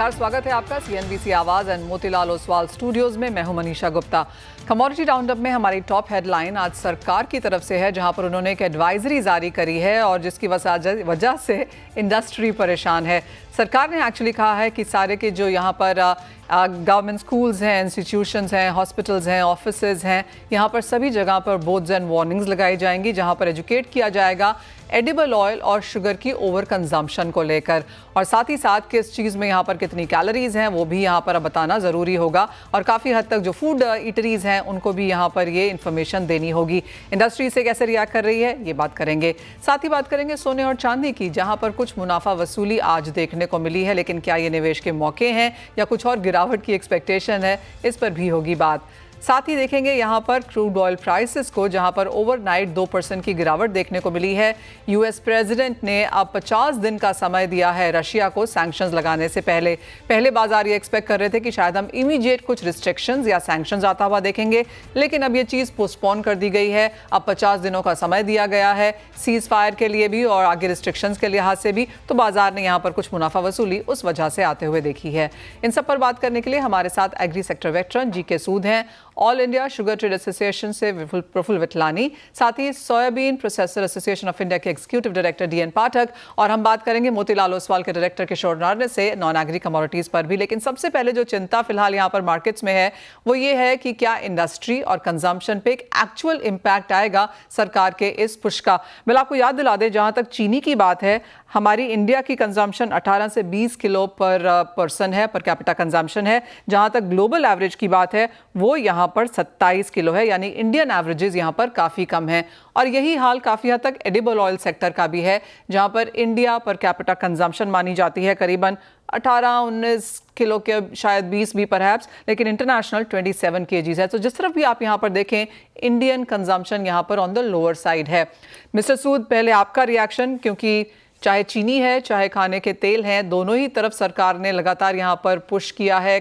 नमस्कार, स्वागत है आपका सीएनबीसी आवाज एंड मोतीलाल ओसवाल स्टूडियोज में। मैं हूं मनीषा गुप्ता। कमोडिटी राउंडअप में हमारी टॉप हेडलाइन आज सरकार की तरफ से है, जहां पर उन्होंने एक एडवाइजरी जारी करी है और जिसकी वजह से इंडस्ट्री परेशान है। सरकार ने एक्चुअली कहा है कि सारे के जो यहाँ पर गवर्नमेंट स्कूल्स हैं, इंस्टीट्यूशंस हैं, हॉस्पिटल्स हैं, ऑफिसेज हैं, यहाँ पर सभी जगह पर बोर्ड्स एंड वार्निंग्स लगाई जाएंगी, जहाँ पर एजुकेट किया जाएगा एडिबल ऑयल और शुगर की ओवर कंजम्पशन को लेकर, और साथ ही साथ किस चीज़ में यहाँ पर कितनी कैलोरीज हैं वो भी यहाँ पर अब बताना ज़रूरी होगा, और काफ़ी हद तक जो फूड ईटरीज हैं उनको भी यहाँ पर ये इन्फॉर्मेशन देनी होगी। इंडस्ट्री से कैसे रिएक्ट कर रही है ये बात करेंगे। साथ ही बात करेंगे सोने और चांदी की, जहाँ पर कुछ मुनाफा वसूली आज देखने को मिली है, लेकिन क्या ये निवेश के मौके हैं या कुछ और गिरावट की एक्सपेक्टेशन है, इस पर भी होगी बात। साथ ही देखेंगे यहाँ पर क्रूड ऑयल प्राइसेस को, जहाँ पर ओवरनाइट 2% की गिरावट देखने को मिली है। यूएस प्रेसिडेंट ने अब 50 दिन का समय दिया है रशिया को सैंक्शंस लगाने से पहले बाजार ये एक्सपेक्ट कर रहे थे कि शायद हम इमीडिएट कुछ रिस्ट्रिक्शंस या सैंक्शंस आता हुआ देखेंगे, लेकिन अब ये चीज़ पोस्टपोन कर दी गई है। अब 50 दिनों का समय दिया गया है सीज फायर के लिए भी और आगे रिस्ट्रिक्शंस के लिहाज से भी, तो बाजार ने यहाँ पर कुछ मुनाफा वसूली उस वजह से आते हुए देखी है। इन सब पर बात करने के लिए हमारे साथ agri sector veteran G K Sood हैं, all India sugar trade association से प्रफुल्ल विटलानी, साथ ही soybean processor association of India के एग्जीक्यूटिव डायरेक्टर डीएन पाठक, और हम बात करेंगे मोतीलाल ओसवाल के डायरेक्टर किशोर नारने से नॉन एग्री कमोडिटीज पर भी। लेकिन सबसे पहले जो चिंता फिलहाल यहाँ पर मार्केट्स में है वो ये है कि क्या इंडस्ट्री और कंजम्पशन पे एक एक्चुअल इम्पैक्ट आएगा सरकार के इस पुश का। मैं आपको याद दिला दें, जहाँ तक चीनी की बात है, हमारी इंडिया की कंजम्पशन 18 से 20 किलो पर पर्सन है, पर कैपिटा कंजम्पशन है। जहाँ तक ग्लोबल एवरेज की बात है वो यहाँ पर 27 किलो है, यानी इंडियन एवरेजेस यहाँ पर काफ़ी कम है। और यही हाल काफ़ी हद तक एडिबल ऑयल सेक्टर का भी है, जहाँ पर इंडिया पर कैपिटा कंजम्पशन मानी जाती है करीबन 18-19 किलो के, शायद 20 भी परहैप्स, लेकिन इंटरनेशनल 27 kgs है। तो जिस तरफ भी आप यहाँ पर देखें, इंडियन कंजम्पशन यहाँ पर ऑन द लोअर साइड है। मिस्टर सूद, पहले आपका रिएक्शन, क्योंकि चाहे चीनी है चाहे खाने के तेल हैं, दोनों ही तरफ सरकार ने लगातार यहाँ पर पुश किया है,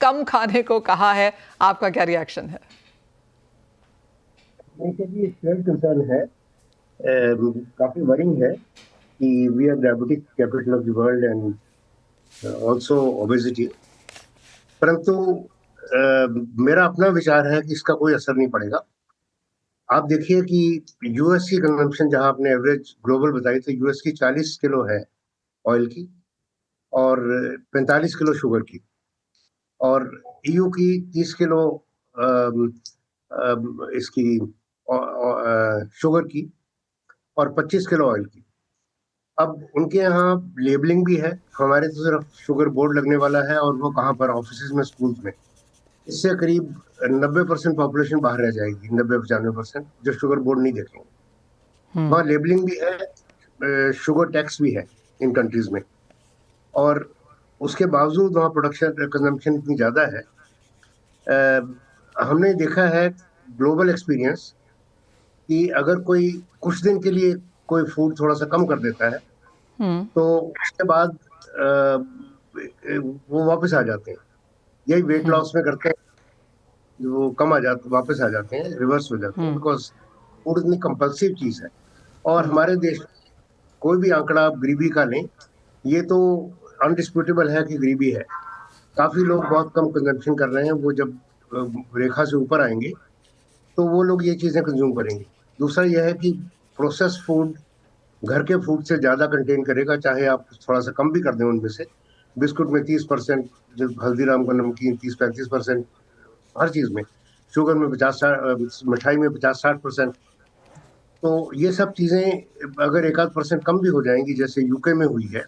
कम खाने को कहा है। आपका क्या रिएक्शन है? कंसर्न है, काफी वरिंग है कि we are diabetic capital of the world and also obesity, परंतु मेरा अपना विचार है कि इसका कोई असर नहीं पड़ेगा। आप देखिए कि यूएस की कंजम्पशन, जहां आपने एवरेज ग्लोबल बताई, तो यूएस की 40 किलो है ऑयल की और 45 किलो शुगर की, और ईयू की 30 किलो इसकी शुगर की और 25 किलो ऑयल की। अब उनके यहाँ लेबलिंग भी है, हमारे तो सिर्फ शुगर बोर्ड लगने वाला है, और वो कहाँ पर, ऑफिस में, स्कूल्स में। इससे करीब 90% पॉपुलेशन बाहर रह जाएगी, 90-95%, जो शुगर बोर्ड नहीं देखेंगे। वहाँ लेबलिंग भी है, शुगर टैक्स भी है इन कंट्रीज में, और उसके बावजूद वहाँ प्रोडक्शन कंजम्पशन इतनी ज़्यादा है। हमने देखा है ग्लोबल एक्सपीरियंस कि अगर कोई कुछ दिन के लिए कोई फूड थोड़ा सा कम कर देता है तो उसके बाद वो वापस आ जाते हैं। यही वेट लॉस में करते हैं, वो कम आ जाते, वापस आ जाते हैं, रिवर्स हो जाते हैं, बिकॉज फूड इतनी कंपल्सिव चीज है। और हमारे देश कोई भी आंकड़ा आप गरीबी का लें, ये तो अनडिस्प्यूटेबल है कि गरीबी है। काफी लोग बहुत कम कंजम्पशन कर रहे हैं, वो जब रेखा से ऊपर आएंगे तो वो लोग ये चीजें कंज्यूम करेंगे। दूसरा यह है कि प्रोसेस फूड घर के फूड से ज्यादा कंटेन करेगा, चाहे आप थोड़ा सा कम भी कर दें उनमें से। बिस्कुट में 30%, जो हल्दीराम का नमकीन 30-35%, हर चीज में, शुगर में 50, मिठाई में 50-60%। तो ये सब चीजें अगर 1-8% कम भी हो जाएंगी, जैसे यूके में हुई है,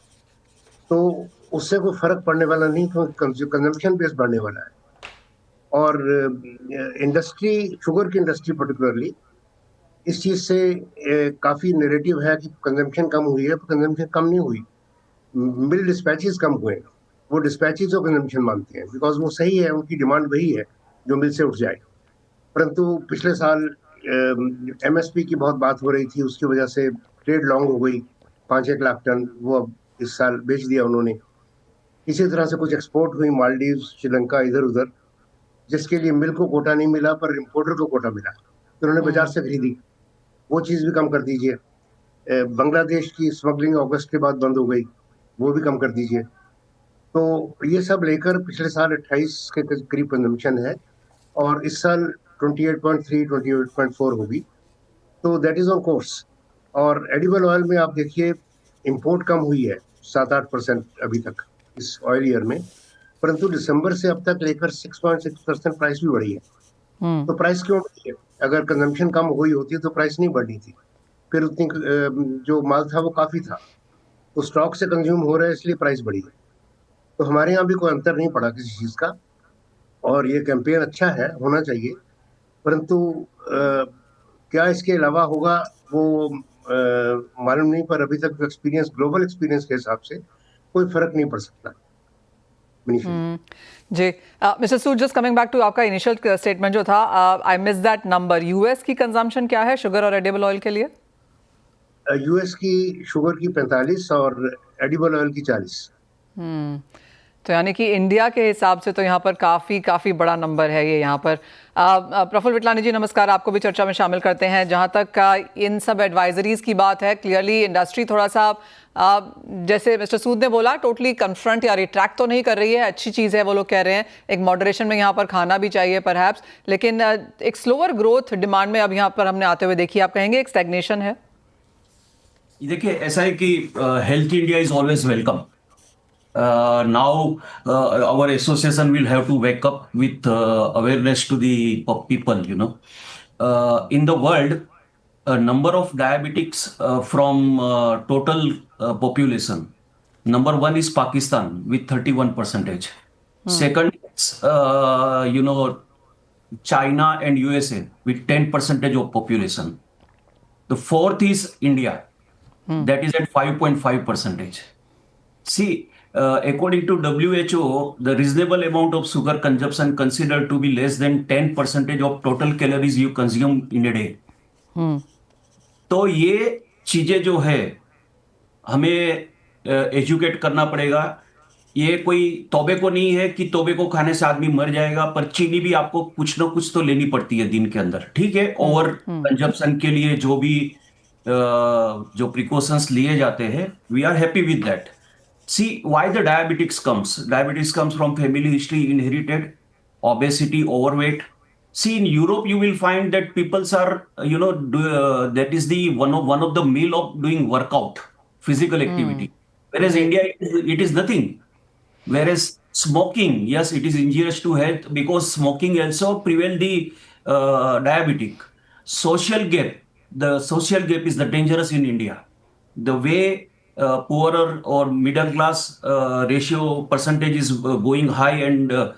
तो उससे कोई फर्क पड़ने वाला नहीं, क्योंकि कंजम्पशन बेस बढ़ने वाला है। और इंडस्ट्री, शुगर की इंडस्ट्री पर्टिकुलरली, इस चीज से काफी नैरेटिव है कि कंजम्पशन कम हुई है, पर कंजम्पशन कम नहीं हुई, मिल डिस्पैचेस कम हुए। वो डिस्पैचेस को कंजम्पशन मानते हैं, बिकॉज वो सही है, उनकी डिमांड वही है जो मिल से उठ जाए। परंतु पिछले साल एमएसपी की बहुत बात हो रही थी, उसकी वजह से ट्रेड लॉन्ग हो गई 5-1 लाख टन, वो अब इस साल बेच दिया उन्होंने। इसी तरह से कुछ एक्सपोर्ट हुई, मालदीव, श्रीलंका, इधर उधर, जिसके लिए मिल को कोटा नहीं मिला पर इम्पोर्टर को कोटा मिला, तो उन्होंने बाजार से खरीदी। वो चीज़ भी कम कर दीजिए। बांग्लादेश की स्मगलिंग अगस्त के बाद बंद हो गई, वो भी कम कर दीजिए। तो ये सब लेकर पिछले साल 28 के करीब कंजम्पशन है, और इस साल 28.3 28.4 होगी। तो दैट इज ऑन कोर्स। और एडिबल ऑयल में आप देखिए, इंपोर्ट कम हुई है 7-8% अभी तक इस ऑयल ईयर में, परंतु दिसंबर से अब तक लेकर 6.6% प्राइस भी बढ़ी है। हम्म। तो प्राइस क्यों बढ़ी है? अगर कंजम्पशन कम हुई होती तो प्राइस नहीं बढ़नी थी। फिर उतनी जो माल था वो काफी था, तो स्टॉक से कंज्यूम हो रहा है, इसलिए प्राइस बढ़ी है। तो हमारे यहाँ भी कोई अंतर नहीं पड़ा किसी चीज का, और ये कैंपेन अच्छा है, होना चाहिए। परंतु क्या इसके अलावा होगा, वो मालूम नहीं। पर अभी तक एक्सपीरियंस, ग्लोबल एक्सपीरियंस के हिसाब से कोई फर्क नहीं पड़ सकता इनिशियली। जी। Mister Sood, just coming back to आपका इनिशियल स्टेटमेंट जो था, I miss that number. US की कंजम्पशन क्या है शुगर और एडिबल ऑयल के लिए? यूएस की शुगर की 45 और एडिबल ऑयल की 40। तो यानी कि इंडिया के हिसाब से तो यहाँ पर काफ़ी काफ़ी बड़ा नंबर है ये यहाँ पर। प्रफुल्ल विटलानी जी, नमस्कार, आपको भी चर्चा में शामिल करते हैं। जहाँ तक इन सब एडवाइजरीज की बात है, क्लियरली इंडस्ट्री थोड़ा सा जैसे मिस्टर सूद ने बोला, टोटली कन्फ्रंट या रिट्रैक्ट तो नहीं कर रही है, अच्छी चीज़ है, वो लोग कह रहे हैं एक मॉडरेशन में यहाँ पर खाना भी चाहिए परहैप्स, लेकिन एक स्लोअर ग्रोथ डिमांड में अब यहाँ पर हमने आते हुए देखी। आप कहेंगे एक स्टैग्नेशन है? देखिए, ऐसा है कि health India is always welcome. Now our association will have to wake up with awareness to the people, you know. In the world, number of diabetics from total population, number one is Pakistan with 31%. Second is, China and USA with 10% of population. The fourth is India, that is at 5.5%. See, according to WHO, the reasonable amount of sugar consumption considered to be less than 10% of total calories you consume in a day. तो ये चीजें जो है हमें educate करना पड़ेगा। ये कोई तौबे को नहीं है कि तौबे को खाने से आदमी मर जाएगा, पर चीनी भी आपको कुछ ना कुछ तो लेनी पड़ती है दिन के अंदर, ठीक है। ओवर कंजप्शन के लिए जो भी जो प्रिकॉशंस लिए जाते हैं, we are happy with that. See why the diabetics comes. Diabetes comes from family history, inherited, obesity, overweight. See, in Europe, you will find that peoples are, that is the one of the meal of doing workout, physical activity. Whereas India, it is nothing. Whereas smoking, yes, it is injurious to health because smoking also prevail the diabetic. Social gap, the social gap is the dangerous in India. The way poorer or middle class ratio percentage is going high, and the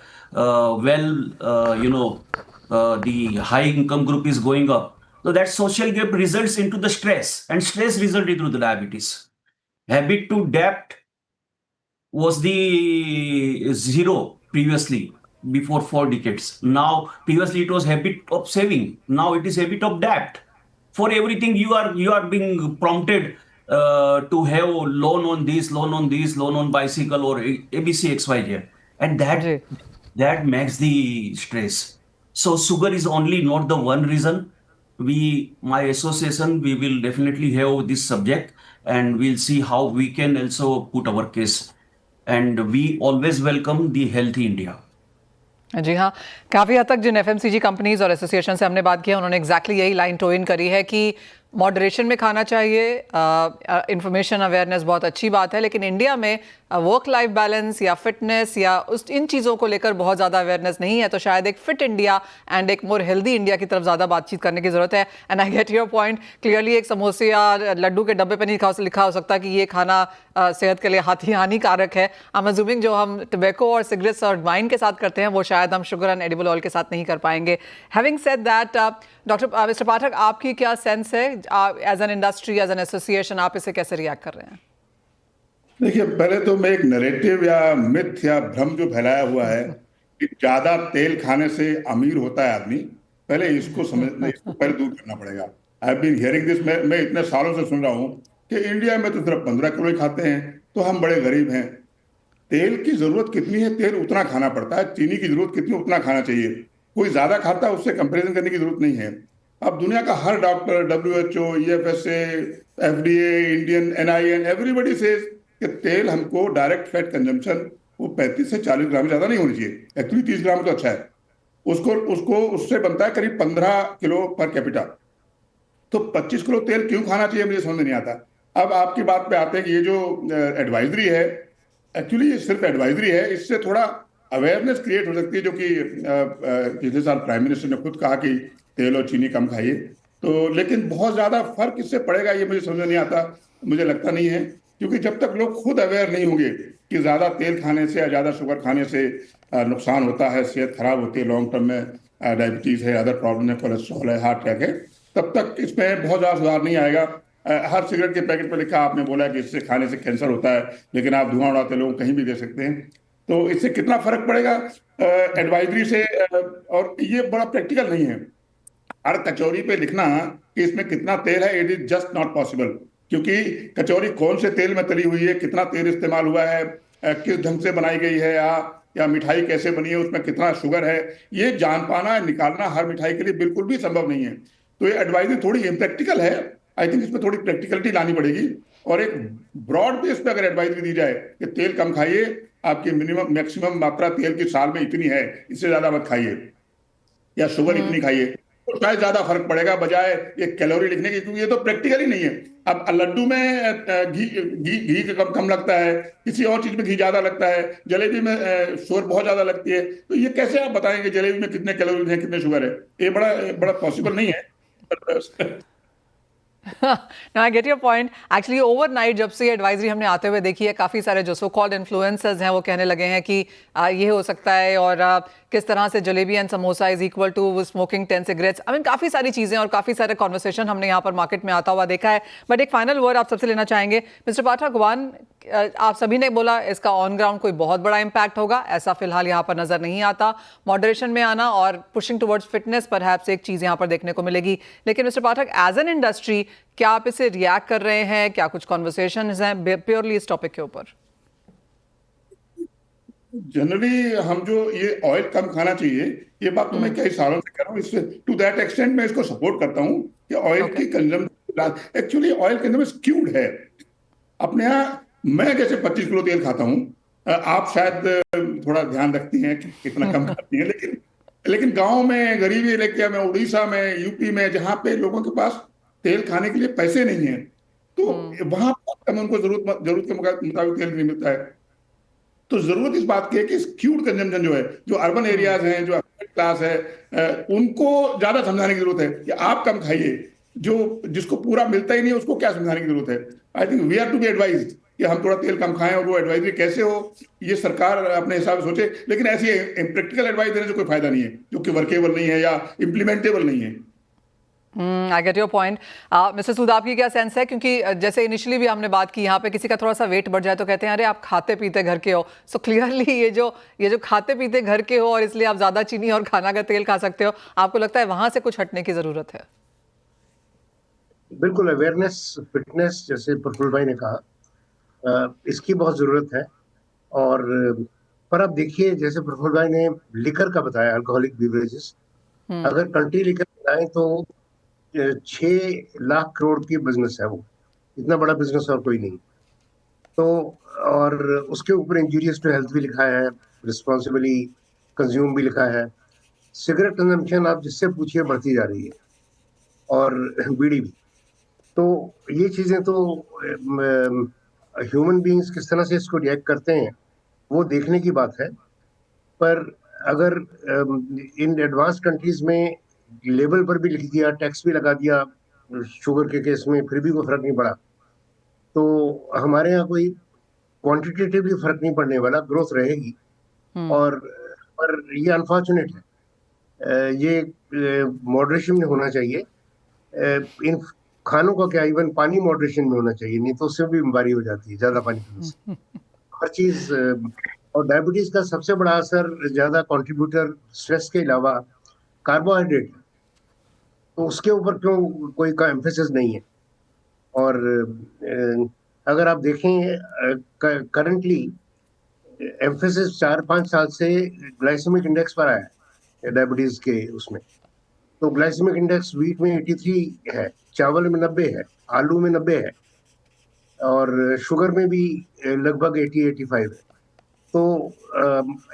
high income group is going up. So that social gap results into the stress, and stress results into the diabetes. Habit to debt was the zero previously, before 4 decades. Now, previously it was habit of saving. Now it is habit of debt. For everything you are being prompted to have loan on this, loan on this, loan on bicycle, or ABC XYZ, and that makes the stress. So sugar is only not the one reason. My association, we will definitely have this subject, and we'll see how we can also put our case. And we always welcome the healthy India. जी हाँ, काफ़ी हद तक जिन FMCG companies और association से हमने बात की है, उन्होंने एग्जैक्टली यही लाइन टो इन करी है कि मॉडरेशन में खाना चाहिए। इंफॉर्मेशन अवेयरनेस बहुत अच्छी बात है, लेकिन इंडिया में वर्क लाइफ बैलेंस या फिटनेस या इन चीज़ों को लेकर बहुत ज़्यादा अवेयरनेस नहीं है। तो शायद एक फिट इंडिया एंड एक मोर हेल्दी इंडिया की तरफ ज़्यादा बातचीत करने की ज़रूरत है। And I get your point clearly. एक समोसे या लड्डू के डब्बे पर नहीं लिखा हो सकता कि ये खाना सेहत के लिए हानिकारक है। आई एम अज्यूमिंग जो हम टोबैको और सिगरेट्स और वाइन के साथ करते हैं, वो शायद हम शुगर एंड एडिबल ऑयल के साथ नहीं कर पाएंगे। Having said that, doctor mister Pathak, आपकी क्या सेंस है as an industry, as an association, आप इसे कैसे रिएक्ट कर रहे हैं? देखिए, पहले तो मैं एक नैरेटिव या मिथ या भ्रम जो फैलाया हुआ है कि ज्यादा तेल खाने से अमीर होता है आदमी, पहले इसको समझना, इसको पहले दूर करना पड़ेगा। I have been hearing this, मैं इतने सालों से सुन रहा हूँ कि इंडिया में तो सिर्फ 15 किलो ही खाते हैं, तो हम बड़े गरीब हैं। तेल की जरूरत कितनी है, तेल उतना खाना पड़ता है। चीनी की जरूरत कितनी, उतना खाना चाहिए। कोई ज्यादा खाता है उससे कंपेरिजन करने की जरूरत नहीं है। अब दुनिया का हर doctor, WHO, EFSA, FDA, Indian NIN, everybody says कि तेल हमको डायरेक्ट फैट कंजम्पशन वो 35 से 40 ग्राम, ज्यादा नहीं होनी चाहिए। एक्चुअली 30 ग्राम तो अच्छा है। उसको उसको उससे बनता है करीब 15 किलो पर कैपिटा। तो 25 किलो तेल क्यों खाना चाहिए, मुझे समझ नहीं आता। अब आपकी बात पे आते हैं कि ये जो एडवाइजरी है, एक्चुअली ये सिर्फ एडवाइजरी है, इससे थोड़ा अवेयरनेस क्रिएट हो सकती है, जो कि पिछले साल प्राइम मिनिस्टर ने खुद कहा कि तेल और चीनी कम खाइए। तो लेकिन बहुत ज्यादा फर्क इससे पड़ेगा ये मुझे समझ नहीं आता, मुझे लगता नहीं है, क्योंकि जब तक लोग खुद अवेयर नहीं होंगे कि ज्यादा तेल खाने से या ज्यादा शुगर खाने से नुकसान होता है, सेहत खराब होती है, लॉन्ग टर्म में डायबिटीज है, अदर प्रॉब्लम है, कोलेस्ट्रॉल है, हार्ट अटैक है, तब तक इसमें बहुत ज्यादा सुधार नहीं आएगा। हर सिगरेट के पैकेट पर लिखा, आपने बोला कि इससे खाने से कैंसर होता है, लेकिन आप धुआं उड़ाते लोग कहीं भी दे सकते हैं। तो इससे कितना फर्क पड़ेगा एडवाइजरी से? और ये बड़ा प्रैक्टिकल नहीं है। हर कचौरी पे लिखना कि इसमें कितना तेल है, it is just not possible, क्योंकि कचौरी कौन से तेल में तली हुई है, कितना तेल इस्तेमाल हुआ है, किस ढंग से बनाई गई है, या मिठाई कैसे बनी है, उसमें कितना शुगर है, ये जान पाना, निकालना हर मिठाई के लिए बिल्कुल भी संभव नहीं है। तो ये एडवाइजरी थोड़ी इम्प्रैक्टिकल है। आई थिंक इसमें थोड़ी प्रैक्टिकलिटी लानी पड़ेगी, और एक ब्रॉड बेस पे अगर एडवाइजरी दी जाए कि तेल कम खाइए, आपकी मिनिमम मैक्सिमम मात्रा तेल की साल में इतनी है, इससे ज्यादा मत खाइए, या शुगर इतनी खाइए, तो शायद ज्यादा फर्क पड़ेगा बजाय ये कैलोरी लिखने की, क्योंकि ये तो प्रैक्टिकल ही नहीं है। अब लड्डू में घी घी घी कम कम लगता है, किसी और चीज में घी ज्यादा लगता है, जलेबी में शुगर बहुत ज्यादा लगती है, तो ये कैसे आप बताएंगे जलेबी में कितने कैलोरी है, कितने शुगर है? ये बड़ा बड़ा पॉसिबल नहीं है। Now I get your point. Actually, overnight जब से एडवाइजरी हमने आते हुए देखी है, काफ़ी सारे जो सो कॉल्ड इन्फ्लुएंसर्स हैं वो कहने लगे हैं कि ये हो सकता है, और किस तरह से jalebi and samosa is equal to smoking 10 cigarettes. I mean काफ़ी सारी चीज़ें और काफ़ी सारे कॉन्वर्सेशन हमने यहाँ पर मार्केट में आता हुआ देखा है। बट एक फाइनल वर्ड आप सबसे लेना चाहेंगे मिस्टर पाठक। वन, आप सभी ने बोला इसका ऑन ग्राउंड कोई बहुत बड़ा इम्पैक्ट होगा, ऐसा फिलहाल यहाँ पर नजर नहीं आता। मॉडरेशन में आना और पुशिंग टुवर्ड्स फिटनेस परहैप्स एक चीज़ यहाँ पर देखने को मिलेगी। लेकिन Mister Pathak, as an industry क्या आप इसे रिएक्ट कर रहे हैं? क्या कुछ कॉन्वर्सेशंस हैं प्योरली इस टॉपिक के ऊपर? जनरली हम जो ये ऑयल कम खाना चाहिए, ये बात तो मैं कई सालों से कर रहा हूँ, इससे टू दैट एक्सटेंट मैं इसको सपोर्ट करता हूँ कि ऑयल की consumption, actually oil consumption skewed है। अपने यहाँ मैं जैसे 25 किलो तेल खाता हूँ, आप शायद थोड़ा ध्यान रखती हैं कि कितना कम खाती हैं, लेकिन गांव में, गरीबी इलाके में, उड़ीसा में, यूपी में, जहाँ पे लोगों के पास तेल खाने के लिए पैसे नहीं है, तो वहां पर उनको जरूरत के मुताबिक तेल नहीं मिलता है। तो जरूरत इस बात की है कि स्क्यूड कंजम्पशन जो है, जो अर्बन एरियाज हैं, जो क्लास है, उनको ज्यादा समझाने की जरूरत है कि आप कम खाइए। जो जिसको पूरा मिलता ही नहीं उसको क्या समझाने की जरूरत है? I think we are to be advised कि हम थोड़ा तेल कम खाएं, और वो एडवाइजरी कैसे हो ये सरकार अपने हिसाब से सोचे, लेकिन ऐसी प्रैक्टिकल एडवाइस देने से कोई फायदा नहीं है जो कि वर्केबल नहीं है या इम्प्लीमेंटेबल नहीं है। I get your point. Mister Sood, आपकी क्या सेंस है? क्योंकि जैसे इनिशियली भी हमने बात की, यहाँ पे किसी का थोड़ा सा वेट बढ़ जाए तो कहते हैं अरे आप खाते पीते घर के हो। सो क्लियरली ये जो खाते पीते घर के हो और इसलिए आप ज्यादा चीनी और खाना का तेल खा सकते हो, आपको लगता है वहां से कुछ हटने की जरूरत है? बिल्कुल, अवेयरनेस, फिटनेस, जैसे प्रफुल्ल भाई ने कहा, इसकी बहुत जरूरत है। और पर अब देखिए, जैसे प्रफुल्ल भाई ने लिकर का बताया, अल्कोहलिक बेवरेजेस, अगर कंट्री लिकर बताएं तो 6 लाख करोड़ की बिजनेस है वो। इतना बड़ा बिजनेस और कोई नहीं। तो और उसके ऊपर इंजूरियस टू हेल्थ भी लिखा है, रिस्पॉन्सिबली कंज्यूम भी लिखा है। सिगरेट कंजम्पशन आप जिससे पूछिए बढ़ती जा रही है, और बीड़ी भी। तो ये चीजें तो ह्यूमन बीइंग्स किस तरह से इसको रिएक्ट करते हैं वो देखने की बात है। पर अगर इन एडवांस कंट्रीज में लेबल पर भी लिख दिया, टैक्स भी लगा दिया शुगर के केस में, फिर भी कोई फर्क नहीं पड़ा, तो हमारे यहाँ कोई क्वांटिटेटिवली फर्क नहीं पड़ने वाला, ग्रोथ रहेगी। और पर ये अनफॉर्चुनेट है, ये मॉडरेशन में होना चाहिए। इन खानों का क्या, इवन पानी मॉडरेशन में होना चाहिए, नहीं तो उससे भी बीमारी हो जाती है ज्यादा पानी पीने से, हर चीज। और डायबिटीज का सबसे बड़ा असर, ज्यादा कंट्रीब्यूटर स्ट्रेस के अलावा कार्बोहाइड्रेट, तो उसके ऊपर क्यों कोई का एम्फेसिस नहीं है। और अगर आप देखें करंटली एम्फेसिस 4-5 साल से ग्लाइसेमिक इंडेक्स पर आया है डायबिटीज के उसमें। तो ग्लाइसेमिक इंडेक्स वीट में 83 है, चावल में 90 है, आलू में 90 है, और शुगर में भी लगभग 80-85 है। तो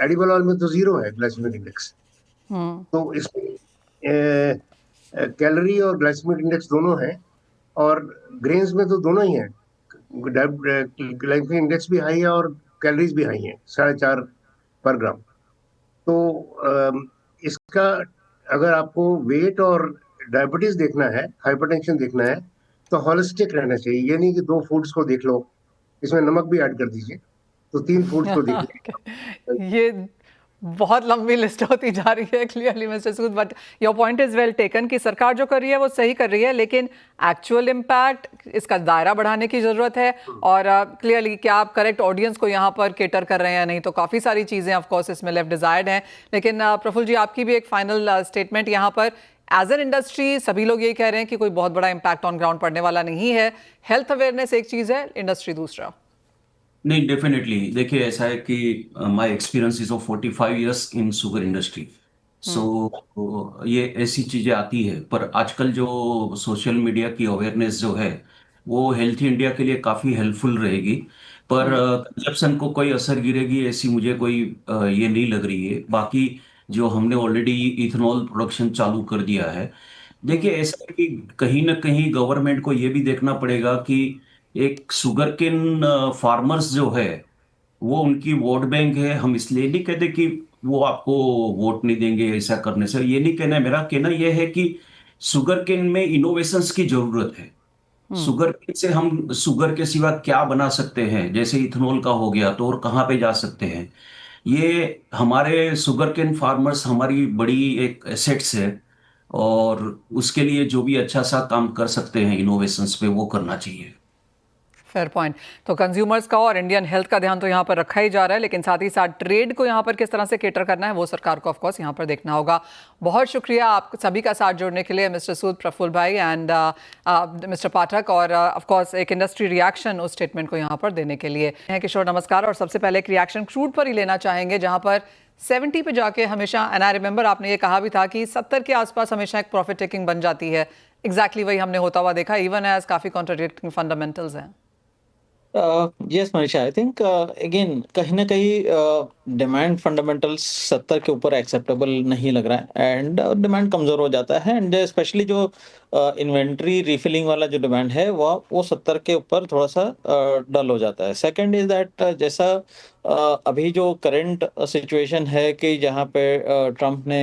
एडिबल ऑयल में तो जीरो है ग्लाइसेमिक इंडेक्स। तो इसमें कैलोरी और ग्लाइसेमिक इंडेक्स दोनों है, और ग्रेन्स में तो दोनों ही है। ग्लाइसेमिक इंडेक्स भी हाई है और कैलोरीज भी हाई है, 4.5 पर ग्राम। तो इसका अगर आपको वेट और डायबिटीज देखना है, हाइपरटेंशन देखना है, तो हॉलिस्टिक रहना चाहिए। ये नहीं कि 2 फूड्स को देख लो, इसमें नमक भी ऐड कर दीजिए, तो 3 फूड्स को देख लीजिए। ये बहुत लंबी लिस्ट होती जा रही है clearly mister Sood, but your point is well taken कि सरकार जो कर रही है वो सही कर रही है, लेकिन एक्चुअल इम्पैक्ट, इसका दायरा बढ़ाने की जरूरत है। और क्लियरली क्या आप करेक्ट ऑडियंस को यहाँ पर केटर कर रहे हैं या नहीं, तो काफ़ी सारी चीज़ें ऑफ कोर्स इसमें लेफ्ट डिजायर्ड हैं। लेकिन प्रफुल्ल जी, आपकी भी एक फाइनल स्टेटमेंट यहाँ पर। एज एन इंडस्ट्री सभी लोग यही कह रहे हैं कि कोई बहुत बड़ा इम्पैक्ट ऑन ग्राउंड पड़ने वाला नहीं है। हेल्थ अवेयरनेस एक चीज़ है, इंडस्ट्री दूसरा। नहीं, डेफिनेटली देखिए, ऐसा है कि my experience is of 45 years in sugar industry. So ये ऐसी चीजें आती है, पर आजकल जो सोशल मीडिया की अवेयरनेस जो है वो हेल्थी इंडिया के लिए काफी हेल्पफुल रहेगी। पर कंजप्शन को कोई असर गिरेगी ऐसी मुझे कोई ये नहीं लग रही है। बाकी जो हमने ऑलरेडी इथेनॉल प्रोडक्शन चालू कर दिया है, देखिए ऐसा है कि कहीं ना कहीं गवर्नमेंट को ये भी देखना पड़ेगा कि एक शुगर केन फार्मर्स जो है वो उनकी वोट बैंक है। हम इसलिए नहीं कहते कि वो आपको वोट नहीं देंगे ऐसा करने से, ये नहीं कहना है। मेरा कहना यह है कि शुगर केन में इनोवेशंस की जरूरत है। शुगर केन से हम शुगर के सिवा क्या बना सकते हैं, जैसे इथेनॉल का हो गया, तो और कहाँ पे जा सकते हैं। ये हमारे शुगर केन फार्मर्स हमारी बड़ी एक एसेट्स है, और उसके लिए जो भी अच्छा सा काम कर सकते हैं इनोवेशंस पे, वो करना चाहिए। Fair point. तो कंज्यूमर्स का और इंडियन हेल्थ का ध्यान तो यहाँ पर रखा ही जा रहा है, लेकिन साथ ही साथ ट्रेड को यहाँ पर किस तरह से केटर करना है वो सरकार को ऑफकोर्स यहाँ पर देखना होगा। बहुत शुक्रिया आप सभी का साथ जोड़ने के लिए, मिस्टर सूद, प्रफुल्ल भाई एंड मिस्टर पाठक, और ऑफकोर्स एक इंडस्ट्री रिएक्शन उस स्टेटमेंट को यहाँ पर देने के लिए। किशोर नमस्कार। और सबसे पहले एक रिएक्शन क्रूड पर ही लेना चाहेंगे, जहाँ पर 70 पे जाके हमेशा, एंड आई रिमेंबर आपने ये कहा भी था कि 70 के आसपास हमेशा एक प्रॉफिट टेकिंग बन जाती है। एग्जैक्टली वही हमने होता हुआ देखा, इवन एज काफ़ी कॉन्ट्राडिक्टिंग फंडामेंटल्स हैं। Yes Manisha, I think again कहीं ना कहीं डिमांड फंडामेंटल्स 70 के ऊपर एक्सेप्टेबल नहीं लग रहा है, एंड डिमांड कमजोर हो जाता है। एंड स्पेशली जो इन्वेंट्री रिफिलिंग वाला जो डिमांड है वो 70 के ऊपर थोड़ा सा डल हो जाता है। सेकंड इज दैट जैसा अभी जो करंट सिचुएशन है कि जहाँ पे ट्रम्प ने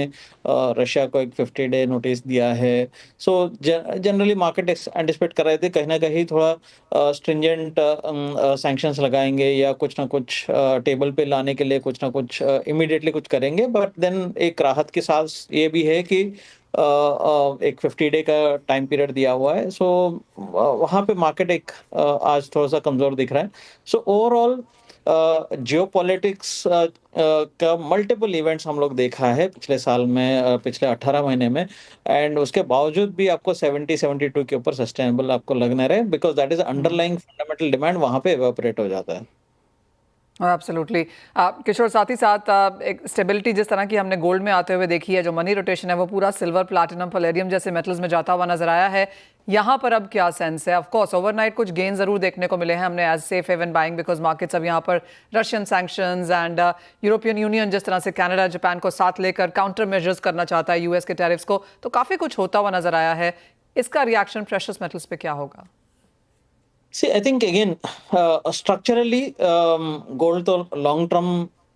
रशिया को एक 50-डे नोटिस दिया है, सो जनरली मार्केट एंटिसिपेट कर रहे थे कहीं ना कहीं थोड़ा स्ट्रिंजेंट सैंक्शंस लगाएंगे या कुछ ना कुछ टेबल पे लाने के लिए कुछ ना कुछ इमीडिएटली कुछ करेंगे। बट देन एक राहत की सांस ये भी है कि एक 50 डे का टाइम पीरियड दिया हुआ है, सो वहाँ पे मार्केट एक आज थोड़ा सा कमजोर दिख रहा है। सो ओवरऑल जियोपॉलिटिक्स का मल्टीपल इवेंट्स हम लोग देखा है पिछले साल में, पिछले 18 महीने में, एंड उसके बावजूद भी आपको 70-72 के ऊपर सस्टेनेबल आपको लगना रहे, because that is underlying fundamental demand वहाँ पे एवापोरेट हो जाता है। एब्सोल्युटली। किशोर, साथ ही साथ एक स्टेबिलिटी जिस तरह की हमने गोल्ड में आते हुए देखी है, जो मनी रोटेशन है वो पूरा सिल्वर, प्लैटिनम, पैलेडियम जैसे मेटल्स में जाता हुआ नजर आया है। यहाँ पर अब क्या सेंस है? ऑफ कोर्स ओवरनाइट कुछ गेन जरूर देखने को मिले हैं हमने as safe haven buying, because markets अब यहाँ पर Russian sanctions and European Union जिस तरह से कनाडा, जापान को साथ लेकर काउंटर मेजर्स करना चाहता है यूएस के टैरिफ्स को, तो काफ़ी कुछ होता हुआ नजर आया है। इसका रिएक्शन प्रेशियस मेटल्स पे क्या होगा? See, I think again, structurally, gold तो लॉन्ग टर्म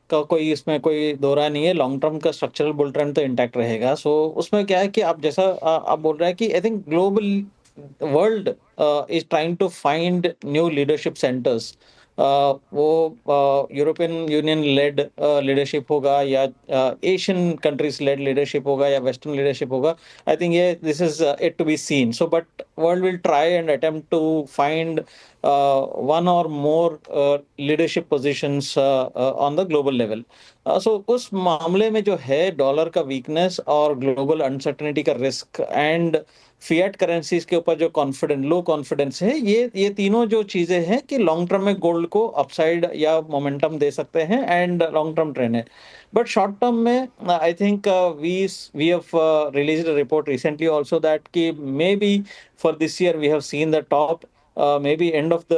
का कोई इसमें कोई दो राय नहीं है। लॉन्ग टर्म का स्ट्रक्चरल बुल ट्रेंड तो इंटैक्ट रहेगा। सो उसमें क्या है कि आप जैसा आप बोल रहे हैं कि I think global world is trying to find new leadership centres. वो यूरोपियन यूनियन लेड लीडरशिप होगा या एशियन कंट्रीज लेड लीडरशिप होगा या वेस्टर्न लीडरशिप होगा, आई थिंक ये this is it to be seen. So but world will try and attempt to find one or more leadership positions on the global level. So उस मामले में जो है dollar का वीकनेस और global uncertainty का risk and fiat currencies के ऊपर जो लो कॉन्फिडेंस है, ये तीनों जो चीजें हैं कि लॉन्ग टर्म में गोल्ड को अपसाइड या मोमेंटम दे सकते हैं एंड लॉन्ग टर्म ट्रेंड है। बट शॉर्ट टर्म में I think we have released a report recently also that कि maybe for this year we have seen the top maybe end of the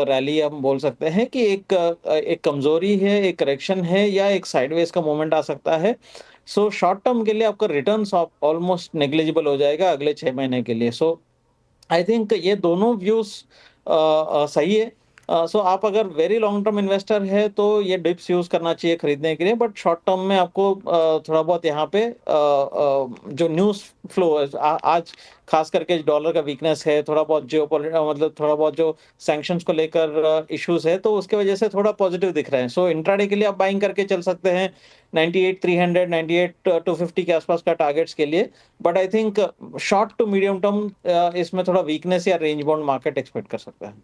rally हम बोल सकते हैं कि एक कमजोरी है, एक करेक्शन है या एक साइडवेज का मोमेंट आ सकता है। सो शॉर्ट टर्म के लिए आपका रिटर्न्स ऑलमोस्ट नेग्लिजिबल हो जाएगा अगले 6 महीने के लिए। सो आई थिंक ये दोनों व्यूज सही है। सो आप अगर वेरी लॉन्ग टर्म इन्वेस्टर है तो ये डिप्स यूज करना चाहिए खरीदने के लिए, बट शॉर्ट टर्म में आपको थोड़ा बहुत यहाँ पे जो न्यूज फ्लो है आज खास करके डॉलर का वीकनेस है, थोड़ा बहुत मतलब थोड़ा बहुत जो सैंक्शंस को लेकर इश्यूज है, तो उसके वजह से थोड़ा पॉजिटिव दिख रहे हैं। सो इंट्राडे के लिए आप बाइंग करके चल सकते हैं 98,300 98,250 के आसपास का टारगेट्स के लिए, but I think short to medium term इसमें थोड़ा वीकनेस या रेंज बाउंड मार्केट एक्सपेक्ट कर सकते हैं।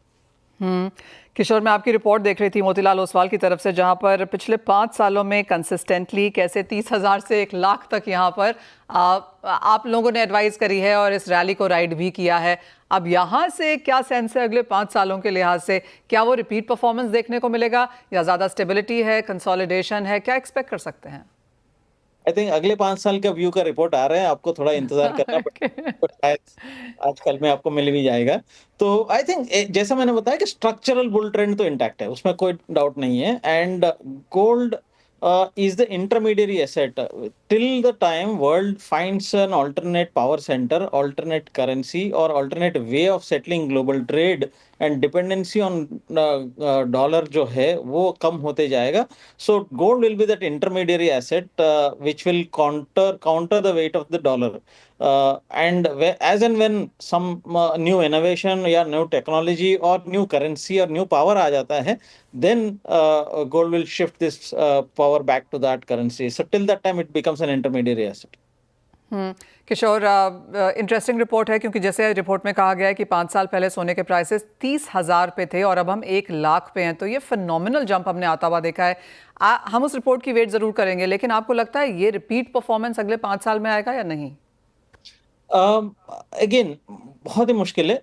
किशोर, मैं आपकी रिपोर्ट देख रही थी मोतीलाल ओसवाल की तरफ से, जहां पर पिछले 5 सालों में कंसिस्टेंटली कैसे 30,000 से 1 लाख तक यहां पर आप लोगों ने एडवाइस करी है और इस रैली को राइड भी किया है। अब यहां से क्या सेंस है अगले 5 सालों के लिहाज से? क्या वो रिपीट परफॉर्मेंस देखने को मिलेगा या ज़्यादा स्टेबिलिटी है, कंसोलिडेशन है? क्या एक्सपेक्ट कर सकते हैं? आई थिंक अगले 5 साल का व्यू का रिपोर्ट आ रहा है, आपको थोड़ा इंतजार करना पड़ेगा, आजकल में आपको मिल भी जाएगा। तो आई थिंक जैसा मैंने बताया कि स्ट्रक्चरल बुल ट्रेंड तो इंटैक्ट है, उसमें कोई डाउट नहीं है। And gold is the intermediary asset till the time world finds an alternate power center, alternate currency or alternate way of settling global trade and dependency on dollar जो है वो कम होते जाएगा। So gold will be that intermediary asset which will counter the weight of the dollar. And as and when some new innovation या new technology or new currency or new power आ जाता है, then gold will shift this power back to that currency. So till that time it becomes an intermediary asset. Kishore, interesting report है, क्योंकि जैसे report में कहा गया है कि 5 साल पहले सोने के प्राइसेस 30,000 पे थे और अब हम 1 लाख पे हैं, तो ये फिनोमिनल जंप हमने आता हुआ देखा है। हम उस रिपोर्ट की वेट जरूर करेंगे, लेकिन आपको लगता है ये रिपीट परफॉर्मेंस अगले 5 साल में आएगा या नहीं? Again, बहुत ही मुश्किल है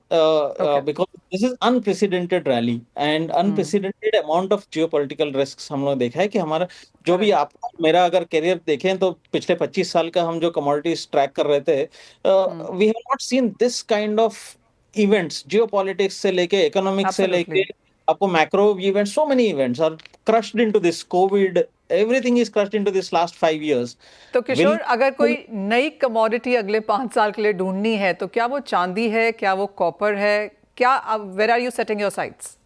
because this is unprecedented rally and unprecedented amount of geopolitical risks हम लोग देखा है कि हमारा जो भी आप मेरा अगर करियर देखें तो पिछले 25 साल का हम जो कमोडिटीज ट्रैक कर रहे थे, we have not seen this kind of events, geopolitics से लेके इकोनॉमिक्स से लेके आपको macro events, so many events are crushed into this COVID, everything is crushed into this last 5 years। तो किशोर, अगर कोई नई कमोडिटी अगले 5 साल के लिए ढूंढनी है तो क्या वो चांदी है, क्या वो कॉपर है, क्या where are you setting your sights?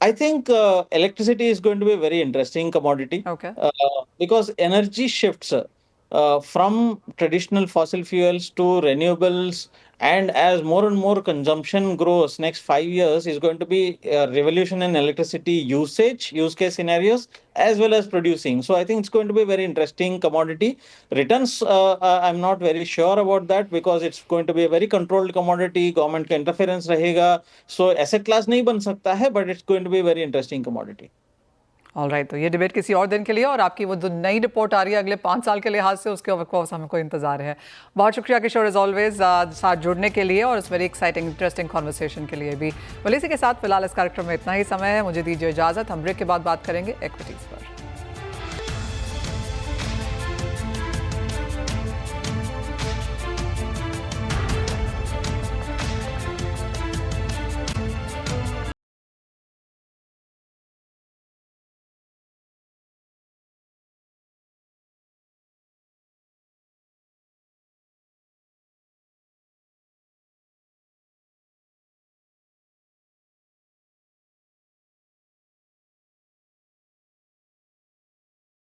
I think electricity is going to be a very interesting commodity. Okay. Because energy shifts from traditional fossil fuels to renewables, and as more and more consumption grows next 5 years is going to be a revolution in electricity usage, use case scenarios, as well as producing. So I think it's going to be a very interesting commodity. Returns, I'm not very sure about that because it's going to be a very controlled commodity, government का interference रहेगा, so asset class नहीं बन सकता है, but it's going to be a very interesting commodity. Alright, तो ये debate किसी और दिन के लिए, और आपकी वो जो नई रिपोर्ट आ रही है अगले 5 साल के लिहाज से, उसके ऑफकोर्स हमें कोई इंतजार है। बहुत शुक्रिया किशोर, एज ऑलवेज साथ जुड़ने के लिए और इस वेरी एक्साइटिंग इंटरेस्टिंग कॉन्वर्सेशन के लिए भी। वेल, इसी के साथ फिलहाल इस कार्यक्रम में इतना ही समय है, मुझे दीजिए इजाजत। हम ब्रेक के बाद बात करेंगे इक्विटीज पर।